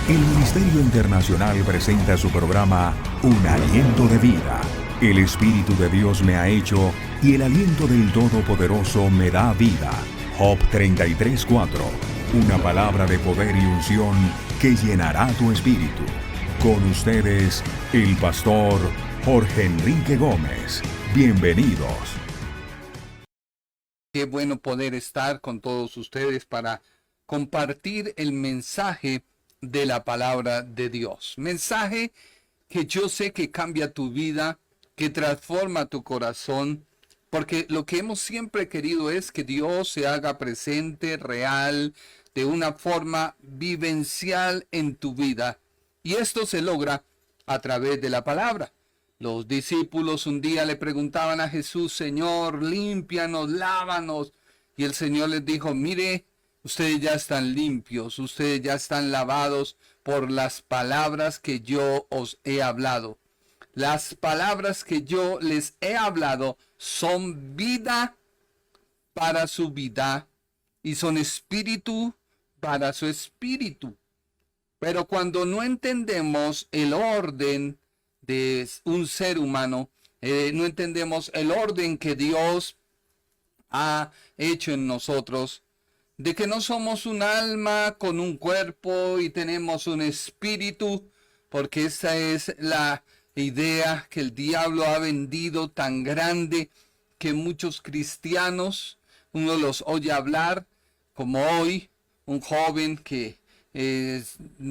El Ministerio Internacional presenta su programa Un Aliento de Vida. El Espíritu de Dios me ha hecho y el aliento del Todopoderoso me da vida. Job 33:4. Una palabra de poder y unción que llenará tu espíritu. Con ustedes, el pastor Jorge Enrique Gómez. Bienvenidos. Qué bueno poder estar con todos ustedes para compartir el mensaje de la palabra de Dios. Mensaje que yo sé que cambia tu vida, que transforma tu corazón, porque lo que hemos siempre querido es que Dios se haga presente, real, de una forma vivencial en tu vida. Y esto se logra a través de la palabra. Los discípulos un día le preguntaban a Jesús: Señor, límpianos, lávanos. Y el Señor les dijo: mire, ustedes ya están limpios, ustedes ya están lavados por las palabras que yo os he hablado. Las palabras que yo les he hablado son vida para su vida y son espíritu para su espíritu. Pero cuando no entendemos el orden de un ser humano, no entendemos el orden que Dios ha hecho en nosotros, de que no somos un alma con un cuerpo y tenemos un espíritu, porque esa es la idea que el diablo ha vendido tan grande que muchos cristianos, uno los oye hablar, como hoy, un joven que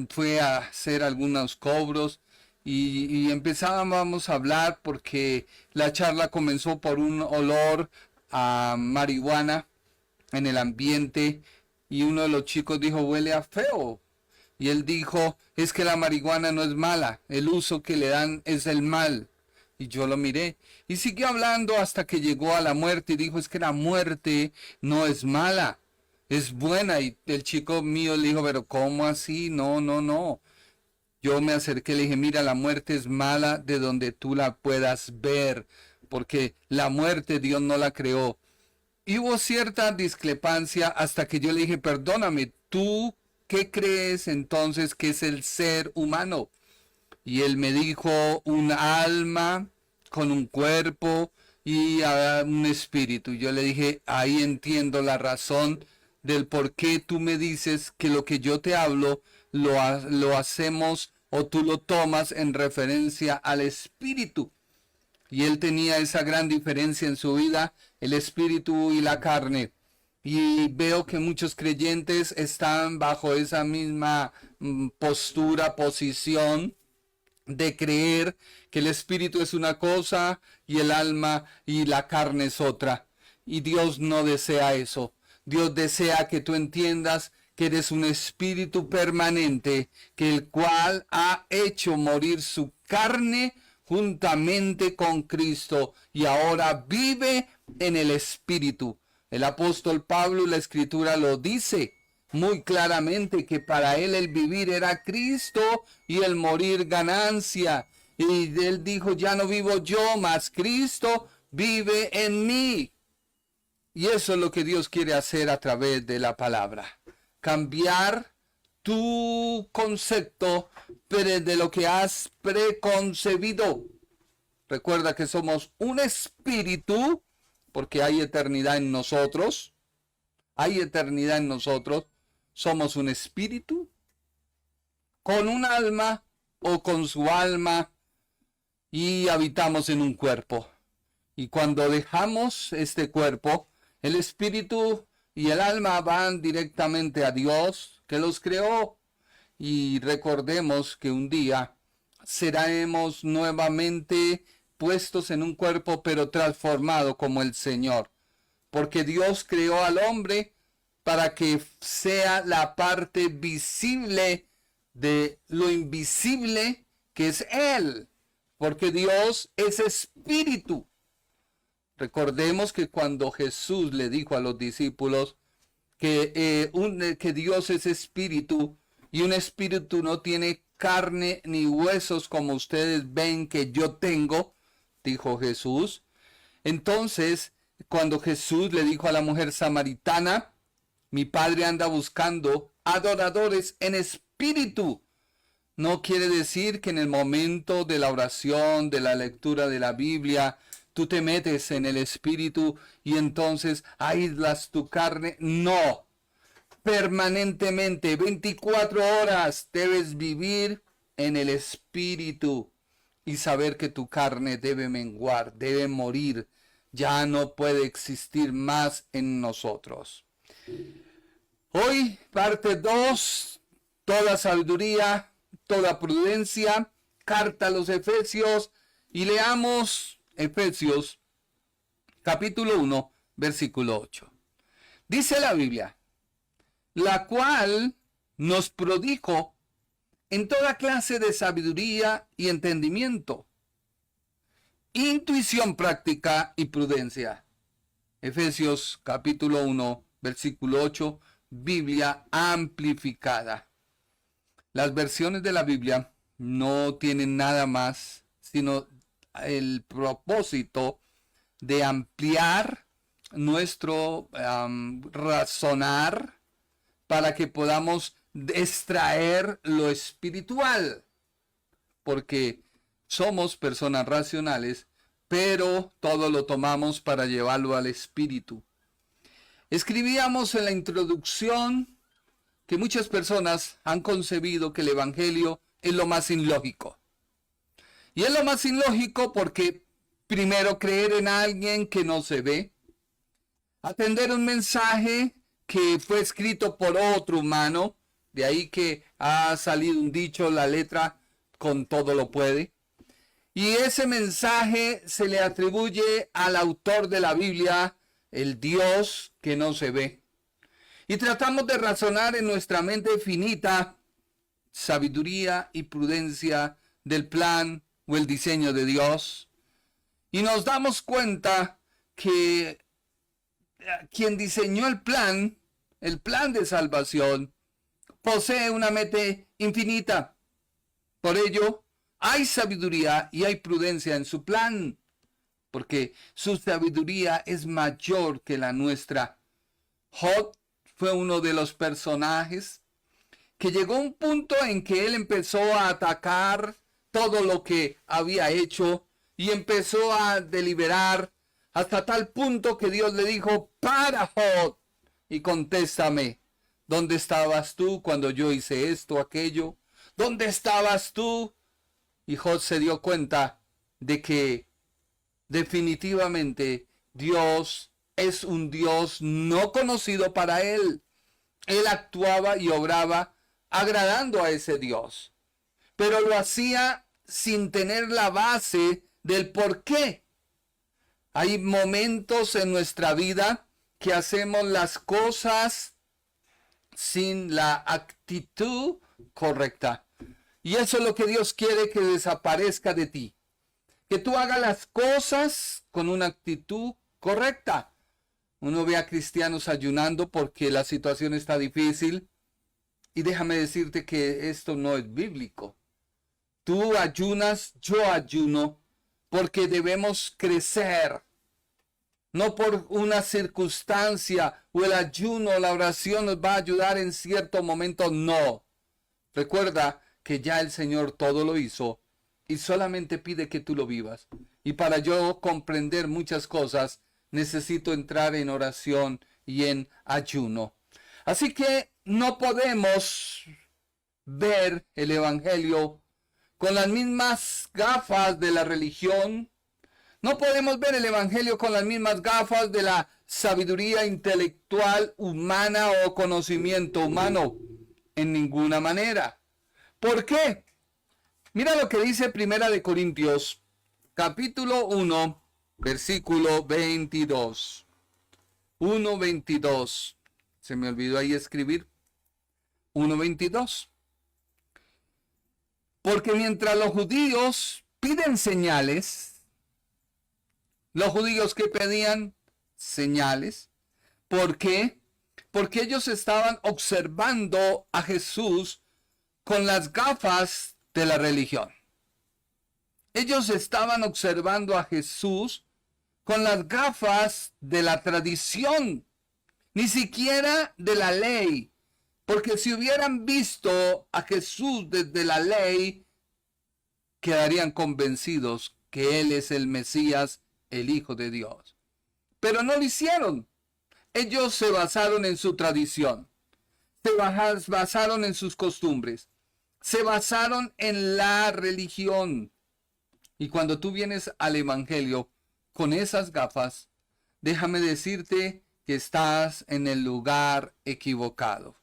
fue a hacer algunos cobros y empezábamos a hablar porque la charla comenzó por un olor a marihuana en el ambiente, y uno de los chicos dijo: huele a feo. Y él dijo: es que la marihuana no es mala, el uso que le dan es el mal. Y yo lo miré y siguió hablando hasta que llegó a la muerte y dijo: es que la muerte no es mala, es buena. Y el chico mío le dijo: pero ¿cómo así? No. Yo me acerqué y le dije: mira, la muerte es mala de donde tú la puedas ver, porque la muerte Dios no la creó. Y hubo cierta discrepancia hasta que yo le dije: perdóname, ¿tú qué crees entonces que es el ser humano? Y él me dijo: un alma con un cuerpo y un espíritu. Yo le dije: ahí entiendo la razón del por qué tú me dices que lo que yo te hablo lo hacemos o tú lo tomas en referencia al espíritu. Y él tenía esa gran diferencia en su vida, el espíritu y la carne. Y veo que muchos creyentes están bajo esa misma posición de creer que el espíritu es una cosa y el alma y la carne es otra. Y Dios no desea eso. Dios desea que tú entiendas que eres un espíritu permanente, que el cual ha hecho morir su carne juntamente con Cristo y ahora vive en el espíritu. El apóstol Pablo, la escritura lo dice muy claramente, que para él el vivir era Cristo y el morir ganancia. Y él dijo: ya no vivo yo, mas Cristo vive en mí. Y eso es lo que Dios quiere hacer a través de la palabra. Cambiar tu concepto de lo que has preconcebido. Recuerda que somos un espíritu, porque hay eternidad en nosotros. Hay eternidad en nosotros. Somos un espíritu con un alma o con su alma y habitamos en un cuerpo. Y cuando dejamos este cuerpo, el espíritu y el alma van directamente a Dios que los creó. Y recordemos que un día seremos nuevamente puestos en un cuerpo, pero transformado como el Señor. Porque Dios creó al hombre para que sea la parte visible de lo invisible que es Él. Porque Dios es espíritu. Recordemos que cuando Jesús le dijo a los discípulos que Dios es espíritu, y un espíritu no tiene carne ni huesos como ustedes ven que yo tengo, dijo Jesús. Entonces, cuando Jesús le dijo a la mujer samaritana: mi Padre anda buscando adoradores en espíritu No quiere decir que en el momento de la oración, de la lectura de la Biblia, tú te metes en el Espíritu y entonces aíslas tu carne. No. Permanentemente, 24 horas debes vivir en el Espíritu y saber que tu carne debe menguar, debe morir. Ya no puede existir más en nosotros. Hoy, parte 2, toda sabiduría, toda prudencia, carta a los Efesios, y leamos Efesios capítulo 1, versículo 8. Dice la Biblia, la cual nos prodijo en toda clase de sabiduría y entendimiento, intuición práctica y prudencia. Efesios capítulo 1, versículo 8, Biblia amplificada. Las versiones de la Biblia no tienen nada más sino el propósito de ampliar nuestro razonar para que podamos extraer lo espiritual, porque somos personas racionales, pero todo lo tomamos para llevarlo al espíritu. Escribíamos en la introducción que muchas personas han concebido que el Evangelio es lo más ilógico. Y es lo más ilógico porque primero creer en alguien que no se ve, atender un mensaje que fue escrito por otro humano, de ahí que ha salido un dicho, la letra con todo lo puede. Y ese mensaje se le atribuye al autor de la Biblia, el Dios que no se ve. Y tratamos de razonar en nuestra mente finita sabiduría y prudencia del plan o el diseño de Dios. Y nos damos cuenta que quien diseñó el plan de salvación, posee una mente infinita. Por ello, hay sabiduría y hay prudencia en su plan, porque su sabiduría es mayor que la nuestra. Job fue uno de los personajes que llegó a un punto en que él empezó a atacar todo lo que había hecho y empezó a deliberar hasta tal punto que Dios le dijo, para Job, y contéstame, ¿dónde estabas tú cuando yo hice esto, aquello? ¿Dónde estabas tú? Y Job se dio cuenta de que definitivamente Dios es un Dios no conocido para él. Él actuaba y obraba agradando a ese Dios, pero lo hacía sin tener la base del por qué. Hay momentos en nuestra vida que hacemos las cosas sin la actitud correcta. Y eso es lo que Dios quiere que desaparezca de ti. Que tú hagas las cosas con una actitud correcta. Uno ve a cristianos ayunando porque la situación está difícil. Y déjame decirte que esto no es bíblico. Tú ayunas, yo ayuno, porque debemos crecer. No por una circunstancia o el ayuno o la oración nos va a ayudar en cierto momento, no. Recuerda que ya el Señor todo lo hizo y solamente pide que tú lo vivas. Y para yo comprender muchas cosas, necesito entrar en oración y en ayuno. Así que no podemos ver el Evangelio con las mismas gafas de la religión. No podemos ver el Evangelio con las mismas gafas de la sabiduría intelectual humana o conocimiento humano. En ninguna manera. ¿Por qué? Mira lo que dice Primera de Corintios, capítulo 1, versículo 22. 1:22. Se me olvidó ahí escribir. 1:22. Porque mientras los judíos piden señales, los judíos que pedían señales, ¿por qué? Porque ellos estaban observando a Jesús con las gafas de la religión. Ellos estaban observando a Jesús con las gafas de la tradición, ni siquiera de la ley, Porque si hubieran visto a Jesús desde la ley, quedarían convencidos que Él es el Mesías, el Hijo de Dios. Pero no lo hicieron. Ellos se basaron en su tradición, se basaron en sus costumbres, se basaron en la religión. Y cuando tú vienes al Evangelio con esas gafas, déjame decirte que estás en el lugar equivocado.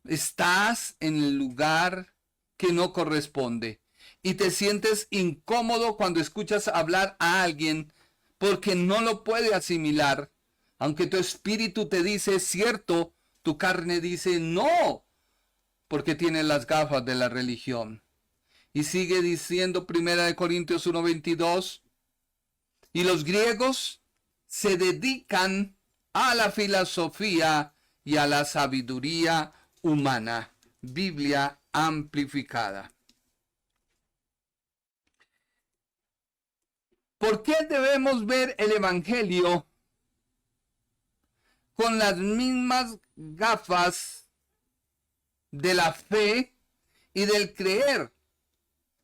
Estás en el lugar que no corresponde. Y te sientes incómodo cuando escuchas hablar a alguien porque no lo puede asimilar. Aunque tu espíritu te dice cierto, tu carne dice no, porque tiene las gafas de la religión. Y sigue diciendo 1 Corintios 1:22, y los griegos se dedican a la filosofía y a la sabiduría humana. Biblia amplificada. ¿Por qué debemos ver el Evangelio con las mismas gafas de la fe y del creer,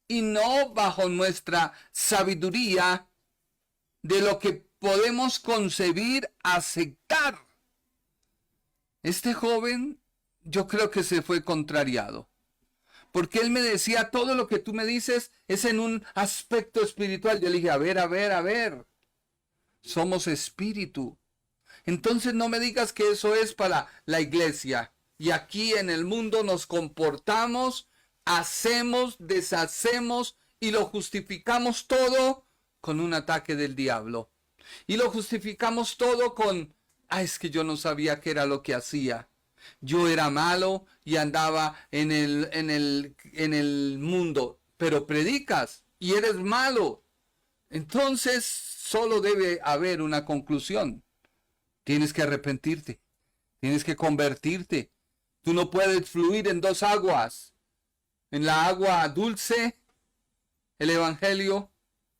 y no bajo nuestra sabiduría de lo que podemos concebir, aceptar? Este joven, yo creo que se fue contrariado, porque él me decía, todo lo que tú me dices es en un aspecto espiritual. Yo le dije, a ver, somos espíritu. Entonces no me digas que eso es para la iglesia. Y aquí en el mundo nos comportamos, hacemos, deshacemos y lo justificamos todo con un ataque del diablo. Y lo justificamos todo con, es que yo no sabía qué era lo que hacía. Yo era malo y andaba en el mundo, pero predicas y eres malo. Entonces solo debe haber una conclusión. Tienes que arrepentirte, tienes que convertirte. Tú no puedes fluir en dos aguas. En la agua dulce, el evangelio;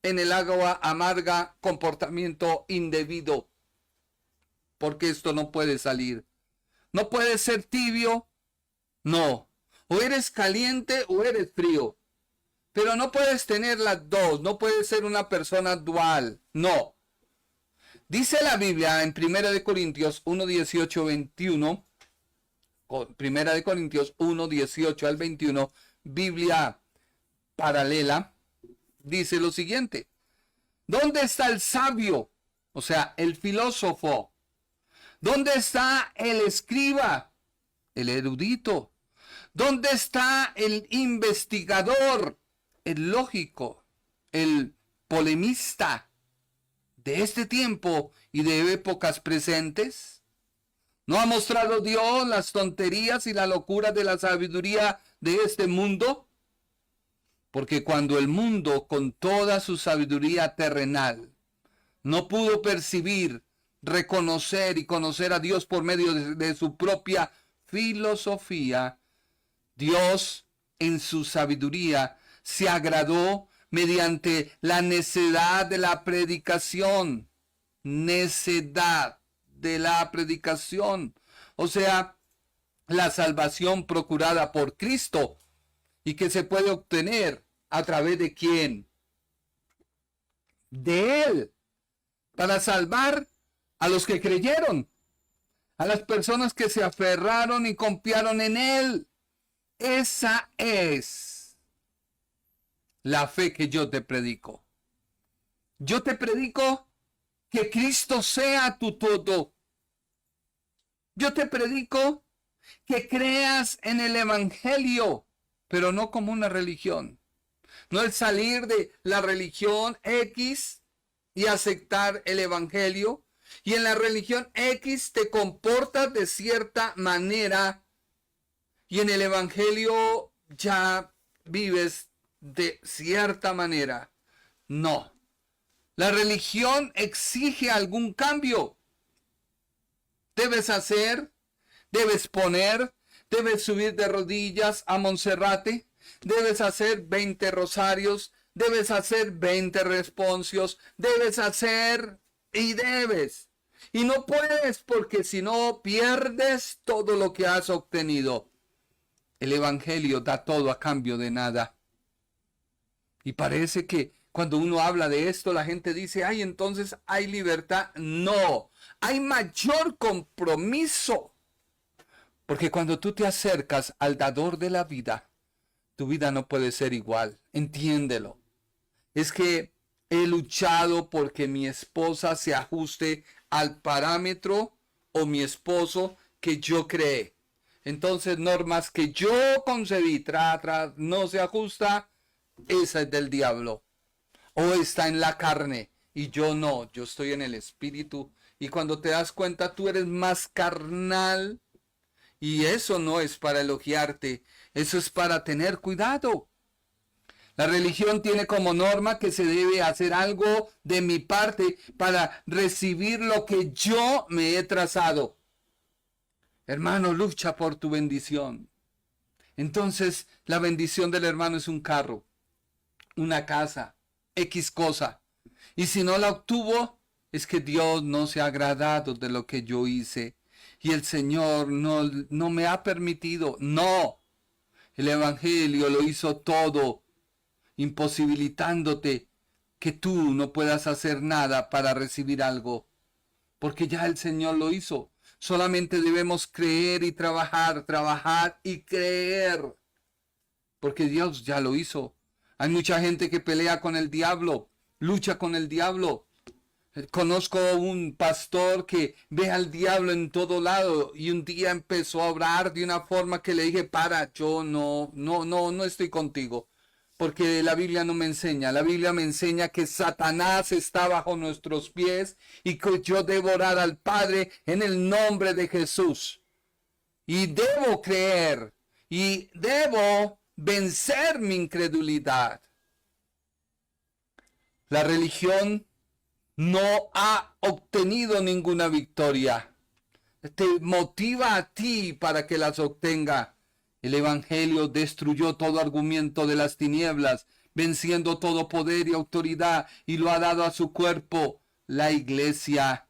en el agua amarga, comportamiento indebido. Porque esto no puede salir. No puedes ser tibio, no. O eres caliente o eres frío. Pero no puedes tener las dos, no puedes ser una persona dual, no. Dice la Biblia en 1 Corintios 1, 18, 21, 1 Corintios 1, 18 al 21, Biblia paralela, dice lo siguiente: ¿dónde está el sabio? O sea, el filósofo. ¿Dónde está el escriba? El erudito. ¿Dónde está el investigador? El lógico, el polemista de este tiempo y de épocas presentes? ¿No ha mostrado Dios las tonterías y la locura de la sabiduría de este mundo? Porque cuando el mundo, con toda su sabiduría terrenal, no pudo percibir, reconocer y conocer a Dios por medio de su propia filosofía, Dios en su sabiduría se agradó mediante la necedad de la predicación. Necedad de la predicación. O sea, la salvación procurada por Cristo y que se puede obtener a través de ¿quién? De Él. Para salvar a los que creyeron, a las personas que se aferraron y confiaron en Él. Esa es la fe que yo te predico. Yo te predico que Cristo sea tu todo. Yo te predico que creas en el Evangelio, pero no como una religión. No el salir de la religión X y aceptar el Evangelio. Y en la religión X te comportas de cierta manera y en el Evangelio ya vives de cierta manera. No. La religión exige algún cambio. Debes hacer, debes poner, debes subir de rodillas a Monserrate, debes hacer 20 rosarios, debes hacer 20 responsios, debes hacer y debes. Y no puedes porque si no pierdes todo lo que has obtenido. El Evangelio da todo a cambio de nada. Y parece que cuando uno habla de esto, la gente dice, ay, entonces hay libertad. No, hay mayor compromiso. Porque cuando tú te acercas al dador de la vida, tu vida no puede ser igual. Entiéndelo. Es que he luchado porque mi esposa se ajuste al parámetro o mi esposo que yo creé. Entonces, normas que yo concebí, no se ajusta, esa es del diablo. O está en la carne y yo no, yo estoy en el espíritu. Y cuando te das cuenta, tú eres más carnal. Y eso no es para elogiarte, eso es para tener cuidado. La religión tiene como norma que se debe hacer algo de mi parte para recibir lo que yo me he trazado. Hermano, lucha por tu bendición. Entonces, la bendición del hermano es un carro, una casa, X cosa. Y si no la obtuvo, es que Dios no se ha agradado de lo que yo hice. Y el Señor no me ha permitido. No. El Evangelio lo hizo todo, imposibilitándote que tú no puedas hacer nada para recibir algo. Porque ya el Señor lo hizo. Solamente debemos creer y trabajar y creer. Porque Dios ya lo hizo. Hay mucha gente que pelea con el diablo, lucha con el diablo. Conozco un pastor que ve al diablo en todo lado y un día empezó a orar de una forma que le dije, yo no estoy contigo. Porque la Biblia no me enseña. La Biblia me enseña que Satanás está bajo nuestros pies y que yo debo orar al Padre en el nombre de Jesús. Y debo creer y debo vencer mi incredulidad. La religión no ha obtenido ninguna victoria. Te motiva a ti para que las obtenga. El Evangelio destruyó todo argumento de las tinieblas, venciendo todo poder y autoridad, y lo ha dado a su cuerpo, la iglesia.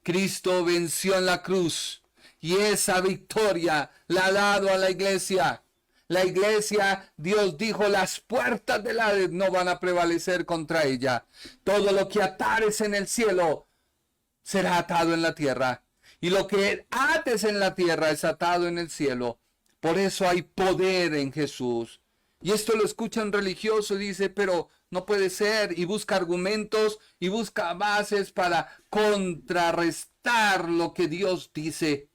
Cristo venció en la cruz, y esa victoria la ha dado a la iglesia. La iglesia, Dios dijo, las puertas del Hades no van a prevalecer contra ella. Todo lo que atares en el cielo será atado en la tierra. Y lo que ates en la tierra es atado en el cielo. Por eso hay poder en Jesús. Y esto lo escucha un religioso y dice, pero no puede ser. Y busca argumentos y busca bases para contrarrestar lo que Dios dice.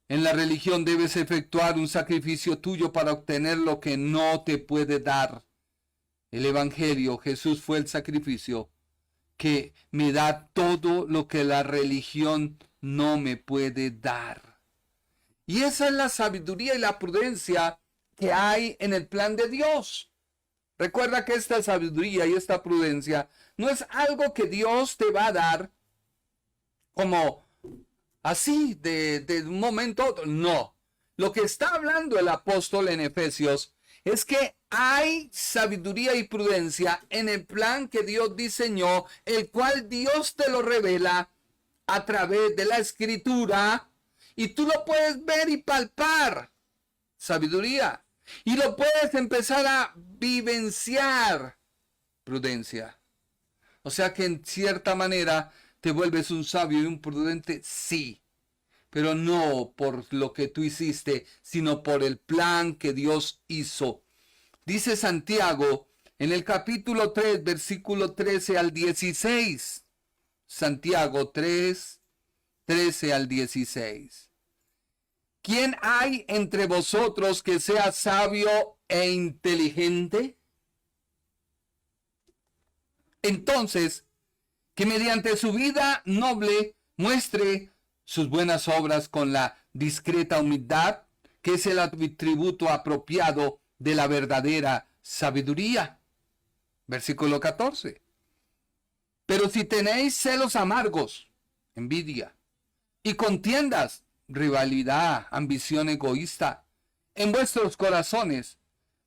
En la religión debes efectuar un sacrificio tuyo para obtener lo que no te puede dar. El Evangelio, Jesús fue el sacrificio que me da todo lo que la religión no me puede dar. Y esa es la sabiduría y la prudencia que hay en el plan de Dios. Recuerda que esta sabiduría y esta prudencia no es algo que Dios te va a dar como así, de un momento a otro. No. Lo que está hablando el apóstol en Efesios es que hay sabiduría y prudencia en el plan que Dios diseñó, el cual Dios te lo revela a través de la Escritura, y tú lo puedes ver y palpar. Sabiduría. Y lo puedes empezar a vivenciar. Prudencia. O sea que en cierta manera ¿te vuelves un sabio y un prudente? Sí, pero no por lo que tú hiciste, sino por el plan que Dios hizo. Dice Santiago en el capítulo 3, versículo 13 al 16. Santiago 3, 13 al 16. ¿Quién hay entre vosotros que sea sabio e inteligente? Entonces, que mediante su vida noble muestre sus buenas obras con la discreta humildad, que es el atributo apropiado de la verdadera sabiduría. Versículo 14. Pero si tenéis celos amargos, envidia, y contiendas, rivalidad, ambición egoísta, en vuestros corazones,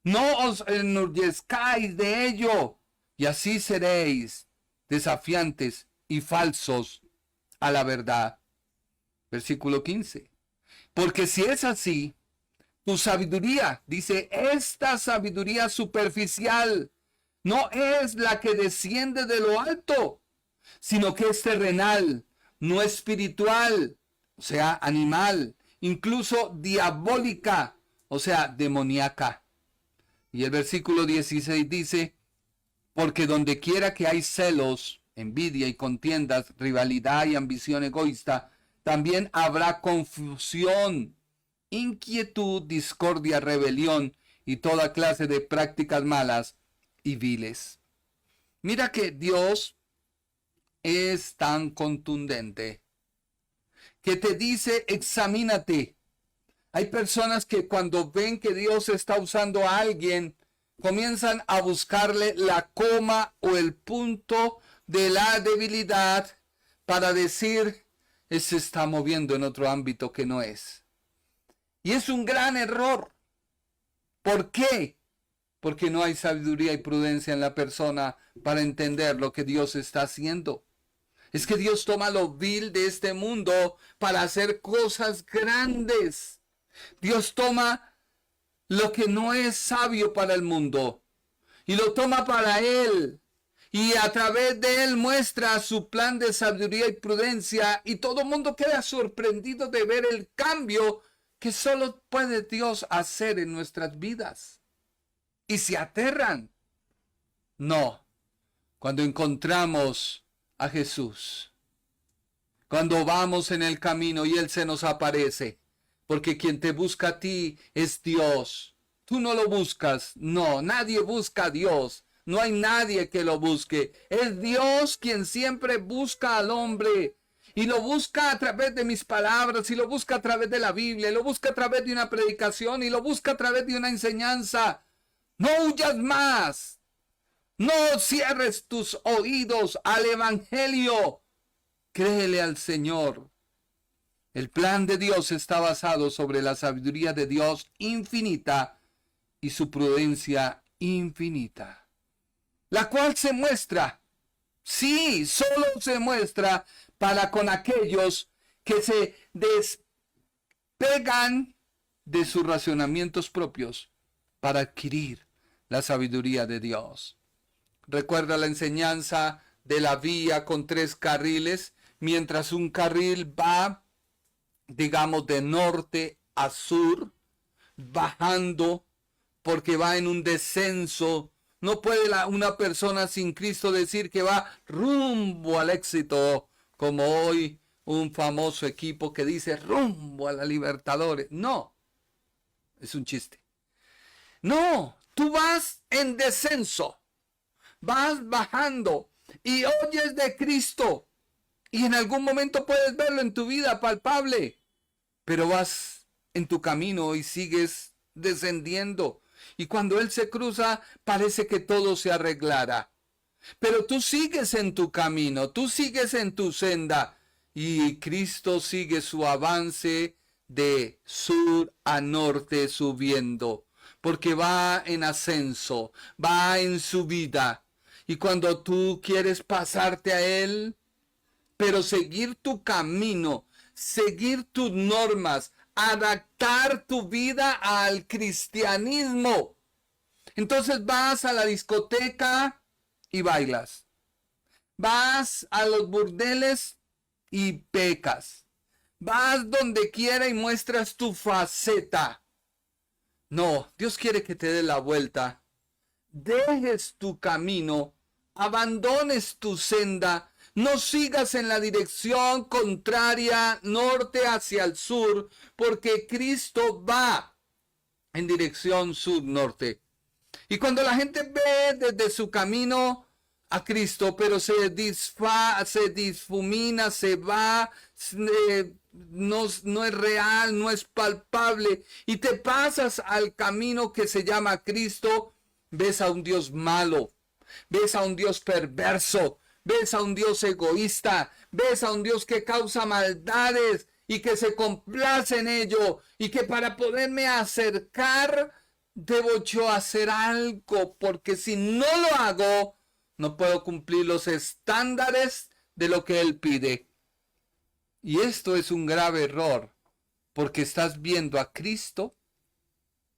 no os enorgullezcáis de ello, y así seréis desafiantes y falsos a la verdad. Versículo 15. Porque si es así, tu sabiduría, dice, esta sabiduría superficial no es la que desciende de lo alto, sino que es terrenal, no espiritual, o sea, animal, incluso diabólica, o sea, demoníaca. Y el versículo 16 dice, porque donde quiera que hay celos, envidia y contiendas, rivalidad y ambición egoísta, también habrá confusión, inquietud, discordia, rebelión y toda clase de prácticas malas y viles. Mira que Dios es tan contundente que te dice, examínate. Hay personas que cuando ven que Dios está usando a alguien, comienzan a buscarle la coma o el punto de la debilidad para decir, se está moviendo en otro ámbito que no es. Y es un gran error. ¿Por qué? Porque no hay sabiduría y prudencia en la persona para entender lo que Dios está haciendo. Es que Dios toma lo vil de este mundo para hacer cosas grandes. Dios toma lo que no es sabio para el mundo y lo toma para Él. Y a través de Él muestra su plan de sabiduría y prudencia y todo el mundo queda sorprendido de ver el cambio que solo puede Dios hacer en nuestras vidas. Y se aterran. No, cuando encontramos a Jesús, cuando vamos en el camino y Él se nos aparece, porque quien te busca a ti es Dios. Tú no lo buscas, no, nadie busca a Dios. No hay nadie que lo busque. Es Dios quien siempre busca al hombre. Y lo busca a través de mis palabras, y lo busca a través de la Biblia, y lo busca a través de una predicación, y lo busca a través de una enseñanza. No huyas más. No cierres tus oídos al Evangelio. Créele al Señor. El plan de Dios está basado sobre la sabiduría de Dios infinita y su prudencia infinita, la cual se muestra, sí, solo se muestra para con aquellos que se despegan de sus razonamientos propios para adquirir la sabiduría de Dios. Recuerda la enseñanza de la vía con 3 carriles, mientras un carril va, digamos, de norte a sur, bajando, porque va en un descenso. No puede una persona sin Cristo decir que va rumbo al éxito, como hoy un famoso equipo que dice rumbo a la Libertadores. No, es un chiste. No, tú vas en descenso, vas bajando y oyes de Cristo. Y en algún momento puedes verlo en tu vida palpable, pero vas en tu camino y sigues descendiendo. Y cuando Él se cruza, parece que todo se arreglara. Pero tú sigues en tu camino, tú sigues en tu senda. Y Cristo sigue su avance de sur a norte subiendo. Porque va en ascenso, va en subida. Y cuando tú quieres pasarte a Él, pero seguir tu camino, seguir tus normas, adaptar tu vida al cristianismo. Entonces vas a la discoteca y bailas. Vas a los burdeles y pecas. Vas donde quiera y muestras tu faceta. No, Dios quiere que te des la vuelta. Dejes tu camino, abandones tu senda. No sigas en la dirección contraria, norte hacia el sur, porque Cristo va en dirección sur-norte. Y cuando la gente ve desde su camino a Cristo, pero se difumina, se va, no es real, no es palpable, y te pasas al camino que se llama Cristo, ves a un Dios malo, ves a un Dios perverso, ves a un Dios egoísta, ves a un Dios que causa maldades y que se complace en ello, y que para poderme acercar debo yo hacer algo, porque si no lo hago, no puedo cumplir los estándares de lo que Él pide. Y esto es un grave error, porque estás viendo a Cristo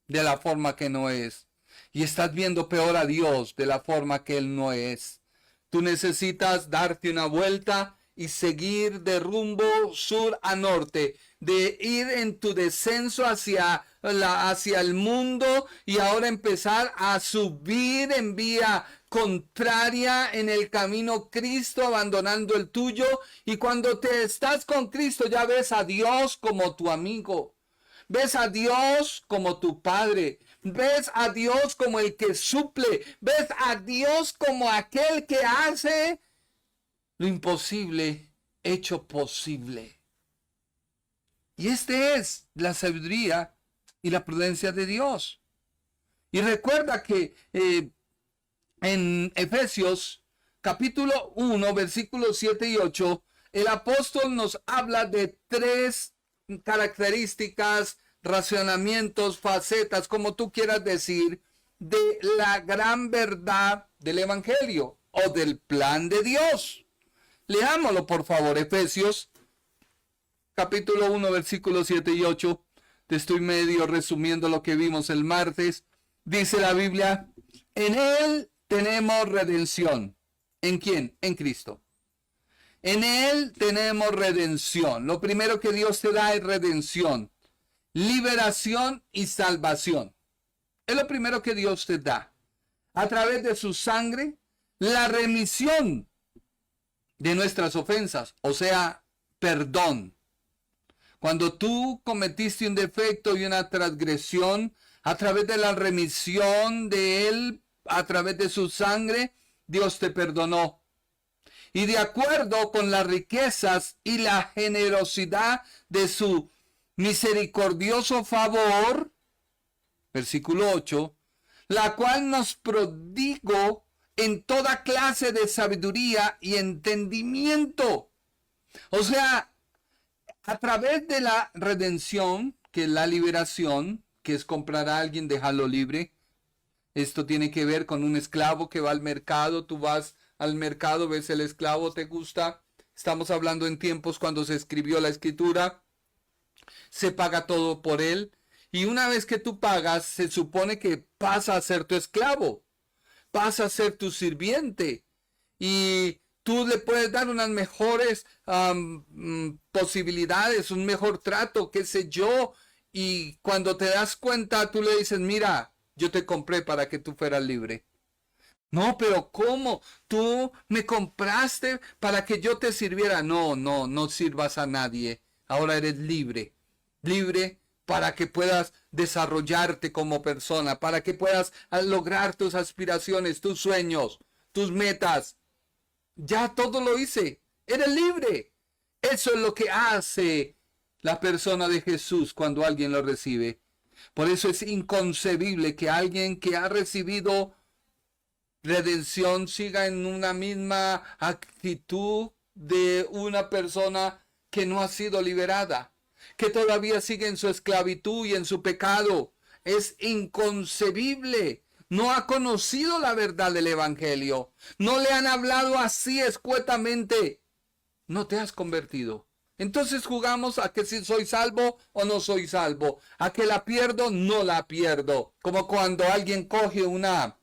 de la forma que no es. Y estás viendo peor a Dios de la forma que Él no es. Tú necesitas darte una vuelta y seguir de rumbo sur a norte, de ir en tu descenso hacia el mundo y ahora empezar a subir en vía contraria en el camino Cristo, abandonando el tuyo. Y cuando te estás con Cristo ya ves a Dios como tu amigo, ves a Dios como tu Padre, ves a Dios como el que suple, ves a Dios como aquel que hace lo imposible hecho posible. Y este es la sabiduría y la prudencia de Dios. Y recuerda que en Efesios capítulo 1, versículos 7 y 8, el apóstol nos habla de 3 características, racionamientos, facetas, como tú quieras decir, de la gran verdad del evangelio o del plan de Dios. Leámoslo, por favor, Efesios capítulo 1, versículos 7 y 8. Te estoy medio resumiendo lo que vimos el martes. Dice la Biblia, en Él tenemos redención. ¿En quién? En Cristo. En Él tenemos redención. Lo primero que Dios te da es redención, liberación y salvación. Es lo primero que Dios te da. A través de su sangre, la remisión de nuestras ofensas, o sea, perdón. Cuando tú cometiste un defecto y una transgresión, a través de la remisión de Él, a través de su sangre, Dios te perdonó. Y de acuerdo con las riquezas y la generosidad de su misericordioso favor, versículo 8, la cual nos prodigó en toda clase de sabiduría y entendimiento. O sea, a través de la redención, que es la liberación, que es comprar a alguien, dejarlo libre. Esto tiene que ver con un esclavo que va al mercado. Tú vas al mercado, ves el esclavo, te gusta. Estamos hablando en tiempos cuando se escribió la escritura. Se paga todo por él. Y una vez que tú pagas, se supone que pasa a ser tu esclavo. Pasa a ser tu sirviente. Y tú le puedes dar unas mejores posibilidades, un mejor trato, qué sé yo. Y cuando te das cuenta, tú le dices, mira, yo te compré para que tú fueras libre. No, pero ¿cómo? Tú me compraste para que yo te sirviera. No sirvas a nadie. Ahora eres libre. Libre para que puedas desarrollarte como persona, para que puedas lograr tus aspiraciones, tus sueños, tus metas. Ya todo lo hice. Eres libre. Eso es lo que hace la persona de Jesús cuando alguien lo recibe. Por eso es inconcebible que alguien que ha recibido redención siga en una misma actitud de una persona que no ha sido liberada, que todavía sigue en su esclavitud y en su pecado. Es inconcebible. No ha conocido la verdad del evangelio. No le han hablado así escuetamente. No te has convertido. Entonces jugamos a que si soy salvo o no soy salvo. A que la pierdo, no la pierdo. Como cuando alguien coge una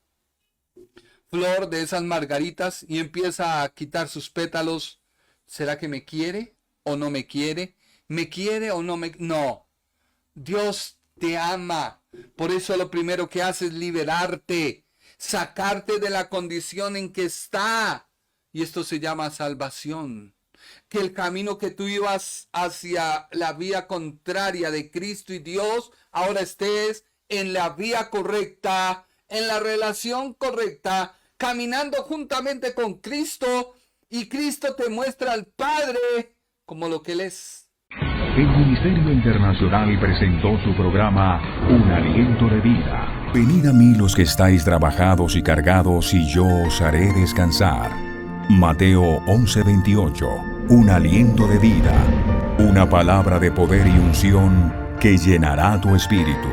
flor de esas margaritas y empieza a quitar sus pétalos. ¿Será que me quiere o no me quiere? ¿Me quiere o no me...? No. Dios te ama. Por eso lo primero que hace es liberarte. Sacarte de la condición en que está. Y esto se llama salvación. Que el camino que tú ibas hacia la vía contraria de Cristo y Dios, ahora estés en la vía correcta, en la relación correcta, caminando juntamente con Cristo, y Cristo te muestra al Padre como lo que Él es. El Ministerio Internacional presentó su programa Un Aliento de Vida. Venid a mí los que estáis trabajados y cargados, y yo os haré descansar. Mateo 11:28. Un aliento de vida. Una palabra de poder y unción que llenará tu espíritu.